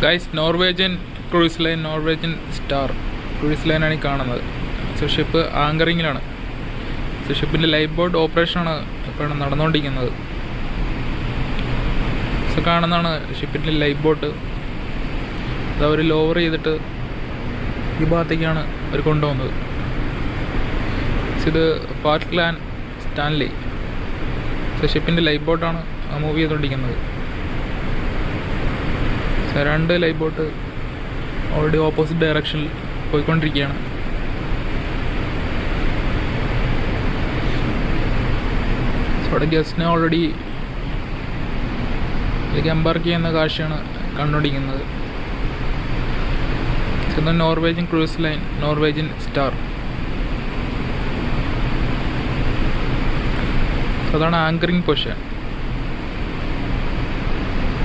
Guys, Norwegian Cruise Line, Norwegian Star cruise ലൈനാണ് ഈ കാണുന്നത്. സോ ഷിപ്പ് ആങ്കറിങ്ങിലാണ്. സോ ഷിപ്പിൻ്റെ ലൈഫ് ബോട്ട് ഓപ്പറേഷനാണ് ഇപ്പോഴാണ് നടന്നുകൊണ്ടിരിക്കുന്നത്. സോ കാണുന്നതാണ് ഷിപ്പിൻ്റെ ലൈഫ് ബോട്ട്. അത് അവർ ലോവർ ചെയ്തിട്ട് ഈ ഭാഗത്തേക്കാണ് അവർ കൊണ്ടുപോകുന്നത്. ഇത് ഫാൽക്ലാൻഡ് സ്റ്റാൻലി. സോ ഷിപ്പിൻ്റെ ലൈഫ് ബോട്ടാണ് മൂവ് ചെയ്തുകൊണ്ടിരിക്കുന്നത്. So 2 life boat already opposite ഡയറക്ഷനിൽ പോയിക്കൊണ്ടിരിക്കുകയാണ്. സോ അവിടെ ഗസ്റ്റിനെ ഓൾറെഡി ഇതിലേക്ക് എംബാർക്ക് ചെയ്യുന്ന കാഴ്ചയാണ് കണ്ടുകൊണ്ടിരിക്കുന്നത്. So Norwegian Cruise Line, Norwegian star. അതാണ് ആങ്കറിങ് പൊസിഷൻ.